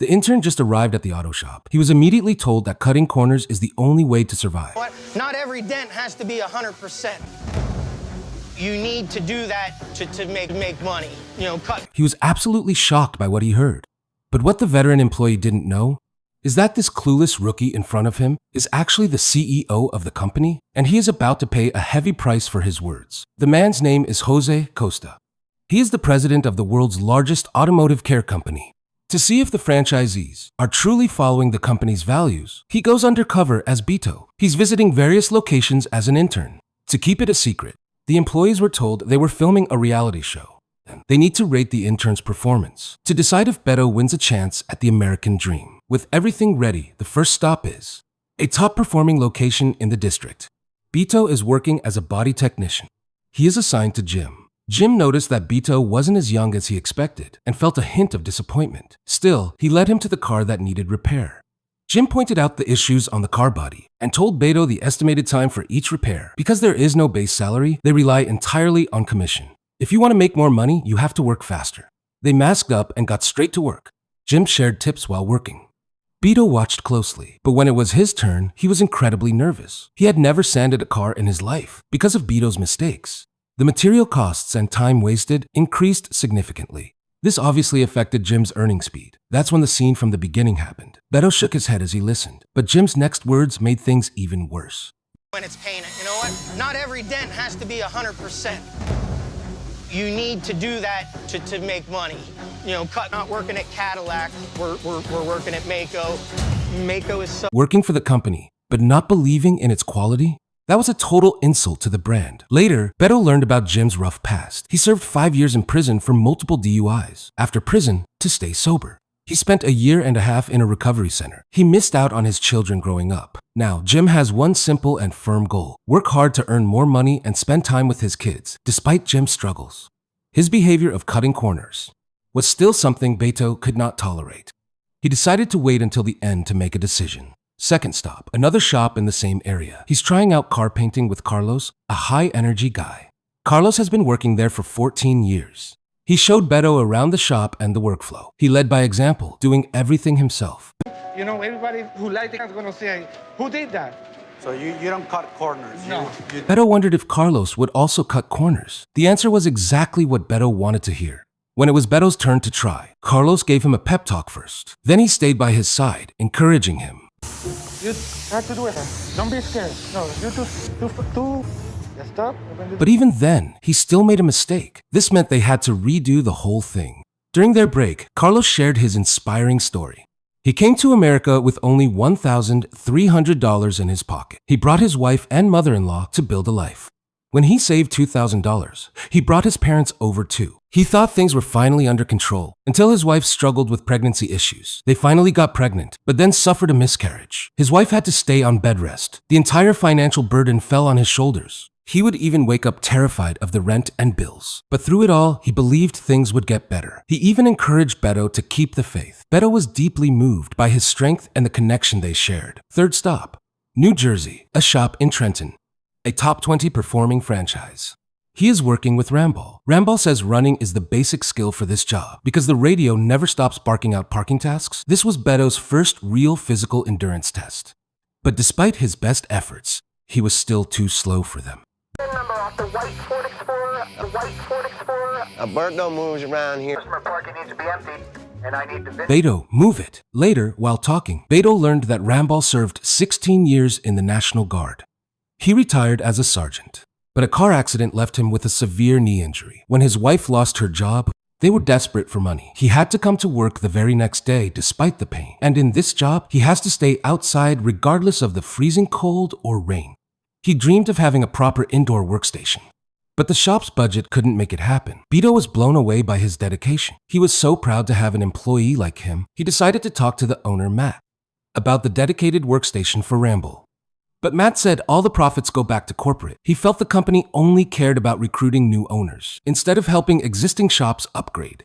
The intern just arrived at the auto shop. He was immediately told that cutting corners is the only way to survive. But not every dent has to be 100%. You need to do that to make money, cut. He was absolutely shocked by what he heard. But what the veteran employee didn't know is that this clueless rookie in front of him is actually the CEO of the company, and he is about to pay a heavy price for his words. The man's name is Jose Costa. He is the president of the world's largest automotive care company. To see if the franchisees are truly following the company's values, he goes undercover as Beto. He's visiting various locations as an intern. To keep it a secret, the employees were told they were filming a reality show. They need to rate the intern's performance to decide if Beto wins a chance at the American dream. With everything ready, the first stop is a top-performing location in the district. Beto is working as a body technician. He is assigned to Jim. Jim noticed that Beto wasn't as young as he expected and felt a hint of disappointment. Still, he led him to the car that needed repair. Jim pointed out the issues on the car body and told Beto the estimated time for each repair. Because there is no base salary, they rely entirely on commission. If you want to make more money, you have to work faster. They masked up and got straight to work. Jim shared tips while working. Beto watched closely, but when it was his turn, he was incredibly nervous. He had never sanded a car in his life because of Beto's mistakes. The material costs and time wasted increased significantly. This obviously affected Jim's earning speed. That's when the scene from the beginning happened. Beto shook his head as he listened, but Jim's next words made things even worse. When it's painted, you know what? Not every dent has to be 100%. You need to do that to make money. Not working at Cadillac, we're working at Mako. Mako is so... Working for the company, but not believing in its quality? That was a total insult to the brand. Later, Beto learned about Jim's rough past. He served 5 years in prison for multiple DUIs. After prison, to stay sober. He spent a year and a half in a recovery center. He missed out on his children growing up. Now, Jim has one simple and firm goal: work hard to earn more money and spend time with his kids, despite Jim's struggles. His behavior of cutting corners was still something Beto could not tolerate. He decided to wait until the end to make a decision. Second stop, another shop in the same area. He's trying out car painting with Carlos, a high-energy guy. Carlos has been working there for 14 years. He showed Beto around the shop and the workflow. He led by example, doing everything himself. Everybody who liked it is going to say, who did that? So you don't cut corners? No. Beto wondered if Carlos would also cut corners. The answer was exactly what Beto wanted to hear. When it was Beto's turn to try, Carlos gave him a pep talk first. Then he stayed by his side, encouraging him. You have to do it. Don't be scared. No, you do. Stop. But even then, he still made a mistake. This meant they had to redo the whole thing. During their break, Carlos shared his inspiring story. He came to America with only $1,300 in his pocket. He brought his wife and mother-in-law to build a life. When he saved $2,000, he brought his parents over too. He thought things were finally under control until his wife struggled with pregnancy issues. They finally got pregnant, but then suffered a miscarriage. His wife had to stay on bed rest. The entire financial burden fell on his shoulders. He would even wake up terrified of the rent and bills. But through it all, he believed things would get better. He even encouraged Beto to keep the faith. Beto was deeply moved by his strength and the connection they shared. Third stop, New Jersey, a shop in Trenton, a top 20 performing franchise. He is working with Rambal. Rambal says running is the basic skill for this job because the radio never stops barking out parking tasks. This was Beto's first real physical endurance test. But despite his best efforts, he was still too slow for them. A bird don't move around here. Beto, move it. Later, while talking, Beto learned that Rambal served 16 years in the National Guard. He retired as a sergeant, but a car accident left him with a severe knee injury. When his wife lost her job, they were desperate for money. He had to come to work the very next day despite the pain. And in this job, he has to stay outside regardless of the freezing cold or rain. He dreamed of having a proper indoor workstation. But the shop's budget couldn't make it happen. Beto was blown away by his dedication. He was so proud to have an employee like him, he decided to talk to the owner, Matt, about the dedicated workstation for Rambal. But Matt said all the profits go back to corporate. He felt the company only cared about recruiting new owners, instead of helping existing shops upgrade.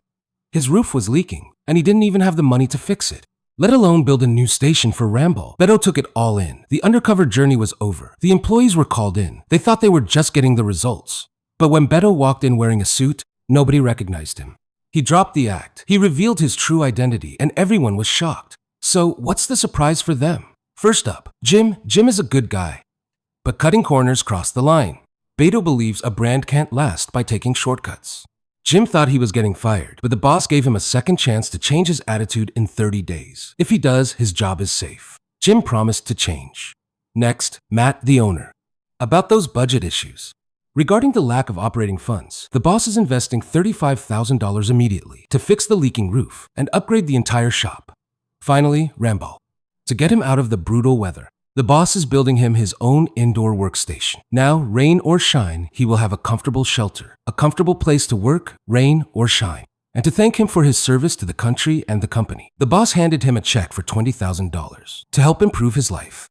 His roof was leaking, and he didn't even have the money to fix it, let alone build a new station for Rambal. Beto took it all in. The undercover journey was over. The employees were called in. They thought they were just getting the results. But when Beto walked in wearing a suit, nobody recognized him. He dropped the act. He revealed his true identity, and everyone was shocked. So, what's the surprise for them? First up, Jim. Jim is a good guy. But cutting corners crossed the line. Beto believes a brand can't last by taking shortcuts. Jim thought he was getting fired, but the boss gave him a second chance to change his attitude in 30 days. If he does, his job is safe. Jim promised to change. Next, Matt, the owner. About those budget issues. Regarding the lack of operating funds, the boss is investing $35,000 immediately to fix the leaking roof and upgrade the entire shop. Finally, Rambal. To get him out of the brutal weather, the boss is building him his own indoor workstation. Now, rain or shine, he will have a comfortable shelter, a comfortable place to work, rain or shine. And to thank him for his service to the country and the company, the boss handed him a check for $20,000 to help improve his life.